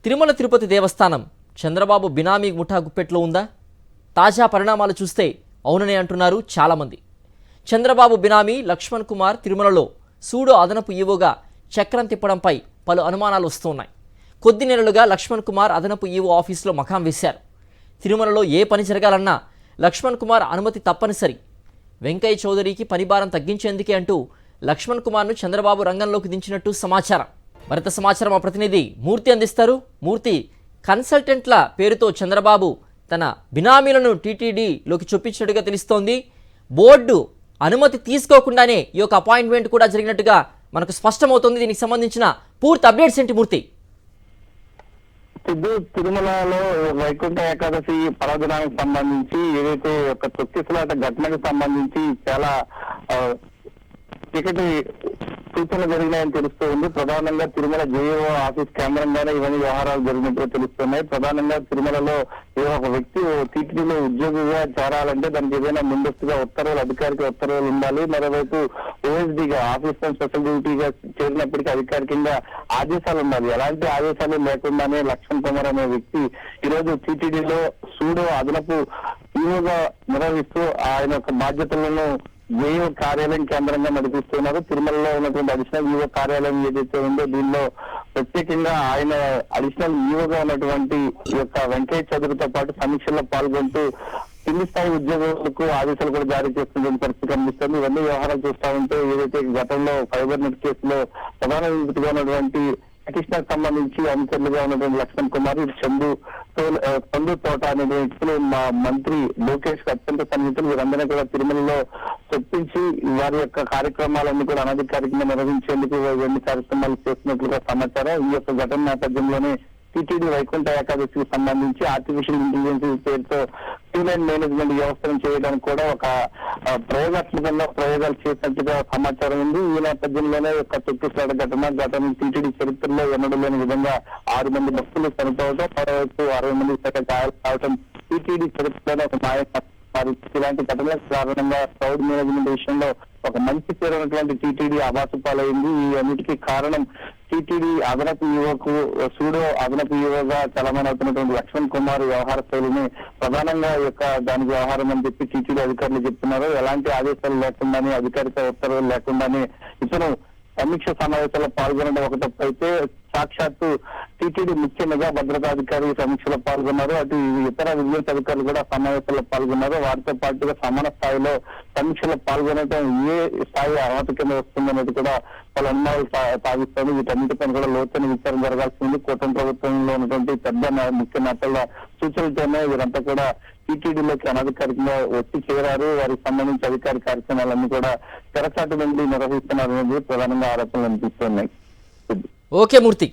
తిరుమల తిరుపతి దేవస్థానం చంద్రబాబు బినామీ ముఠా గుప్పెట్లో ఉందా? తాజా పరిణామాలు చూస్తే అవుననే అంటున్నారు చాలామంది. చంద్రబాబు బినామీ లక్ష్మణ్ కుమార్ తిరుమలలో సూడో అదనపు ఈవోగా చక్రం తిప్పడంపై పలు అనుమానాలు వస్తున్నాయి. కొద్ది నెలలుగా లక్ష్మణ్ కుమార్ అదనపు ఈవో ఆఫీసులో మకాం వేశారు. తిరుమలలో ఏ పని జరగాలన్నా లక్ష్మణ్ కుమార్ అనుమతి తప్పనిసరి. వెంకయ్య చౌదరికి పనిభారం తగ్గించేందుకే అంటూ లక్ష్మణ్ కుమార్ను చంద్రబాబు రంగంలోకి దించినట్టు సమాచారం. మరింత సమాచారం మా ప్రతినిధి మూర్తి అందిస్తారు. మూర్తి, కన్సల్టెంట్ల పేరుతో చంద్రబాబు తన బినామీలను టీటీడీలోకి చొప్పించినట్టుగా తెలుస్తోంది. బోర్డు అనుమతి తీసుకోకుండానే ఈ యొక్క అపాయింట్మెంట్ కూడా జరిగినట్టుగా మనకు స్పష్టమవుతోంది. దీనికి సంబంధించిన పూర్తి అప్డేట్స్ ఏంటి మూర్తి? తిరుమలలో వైకుంఠ ఏకాదశి పర్వదినానికి సంబంధించి ఏదైతే ఒక తొక్కిసలాట ఘటనకు సంబంధించి చాలా చీకటి సూచనలు జరిగినాయని తెలుస్తూ ఉంది. ప్రధానంగా తిరుమల జేఈఓ ఆఫీస్ కేంద్రంగానే ఇవన్నీ వ్యవహారాలు జరిగినట్టుగా తెలుస్తున్నాయి. ప్రధానంగా తిరుమలలో ఒక వ్యక్తి టీటీడీలో ఉద్యోగిగా చేరాలంటే దానికి ఏదైనా ముందస్తుగా ఉత్తర్వులు, అధికారిక ఉత్తర్వులు ఉండాలి. మరోవైపు ఓఎస్డీగా ఆఫీస్ స్పెషల్ డ్యూటీగా చేరినప్పటికీ అధికారికంగా ఆదేశాలు ఉండాలి. ఎలాంటి ఆదేశాలు లేకుండానే లక్ష్మణ్ కుమార్ అనే వ్యక్తి ఈరోజు టీటీడీలో సూడో అదనపు ఈవోగా నిర్వహిస్తూ ఆయన యొక్క బాధ్యతలను జేఈఓ కార్యాలయం కేంద్రంగా నడిపిస్తున్నారు. తిరుమలలో ఉన్నటువంటి అడిషనల్ ఈవో కార్యాలయం ఏదైతే ఉందో దీనిలో ప్రత్యేకంగా ఆయన అడిషనల్ ఈవోగా ఉన్నటువంటి ఈ యొక్క వెంకయ్య చౌదరితో పాటు సమీక్షల్లో పాల్గొంటూ కింది స్థాయి ఉద్యోగులకు ఆదేశాలు కూడా జారీ చేస్తున్న పరిస్థితి కనిపిస్తుంది. ఇవన్నీ వ్యవహారాలు చూస్తా ఉంటే ఏదైతే గతంలో ఫైబర్ నెట్ కేసులో ప్రధాన నిందితుడిగా ఉన్నటువంటి కృష్ణకు సంబంధించి అనుచరులుగా ఉన్నటువంటి లక్ష్మణ్ కుమార్, చందు తోట అనే వ్యక్తులు మా మంత్రి లోకేష్ కు అత్యంత సన్నిహితులు. వీరందరినీ కూడా తిరుమలలో చొప్పించి వారి యొక్క కార్యక్రమాలన్నీ కూడా అనధికారికంగా నిర్వహించేందుకు ఎన్ని కార్యక్రమాలు చేస్తున్నట్లుగా సమాచారం. ఈ యొక్క ఘటన నేపథ్యంలోనే టీటీడీ వైకుంఠ ఏకాదశికి సంబంధించి ఆర్టిఫిషియల్ ఇంటెలిజెన్స్ పేరుతో లైన్ మేనేజ్మెంట్ వ్యవస్థను చేయడానికి కూడా ఒక ప్రయోగాత్మకంగా ప్రయోగాలు చేసినట్టుగా సమాచారం ఉంది. ఈ నేపథ్యంలోనే ఒక తొక్కిసలాట ఘటన టీటీడీ చరిత్రలో ఎన్నడూ లేని విధంగా 6 మంది భక్తులు చనిపోవడం, మరోవైపు 60 మంది గాయాలు కావడం టీటీడీ చరిత్రలోనే ఒక మాయ. ఇలాంటి ఘటనల కారణంగా క్రౌడ్ మేనేజ్మెంట్ విషయంలో ఒక మంచి పేరు ఉన్నటువంటి టీటీడీ అబాసు పాలైంది. ఈ అన్నిటికీ కారణం టీటీడీ అదనపు ఈవోకు సూడో అదనపు ఈవోగా చలమని అవుతున్నటువంటి లక్ష్మణ్ కుమార్ వ్యవహార శైలిని ప్రధానంగా యొక్క దానికి వ్యవహారం అని చెప్పి టీటీడీ అధికారులు చెప్తున్నారు. ఎలాంటి ఆదేశాలు లేకుండానే, అధికారిక ఉత్తర్వులు లేకుండానే ఇతను సమీక్ష సమావేశాల్లో పాల్గొనడం ఒక తప్పు అయితే, సాక్షాత్తు టీటీడీ ముఖ్య నిఘా భద్రతాధికారి సమీక్షలో పాల్గొన్నారు. అటు ఇతర విజిలెన్స్ అధికారులు కూడా సమావేశాల్లో పాల్గొన్నారు. వారితో పాటుగా సమాన స్థాయిలో సమీక్షలో పాల్గొనడం ఏ స్థాయి అర్హత కింద వస్తుందనేది కూడా పలు అనుమానాలు సాగిస్తుంది. వీటన్నిటిపైన కూడా లోతైన విచారణ జరగాల్సింది. కూటమి ప్రభుత్వంలో ఉన్నటువంటి పెద్ద ముఖ్య నేతల సూచనలతోనే వీరంతా కూడా టీటీడీలోకి అనధికారికంగా వచ్చి చేరారు. వారికి సంబంధించి అధికారిక కార్యక్రమాలన్నీ కూడా తెరచాటు నుండి నిర్వహిస్తున్నారు అనేది ప్రధానంగా ఆరోపణలు అనిపిస్తున్నాయి. ఓకే మూర్తి.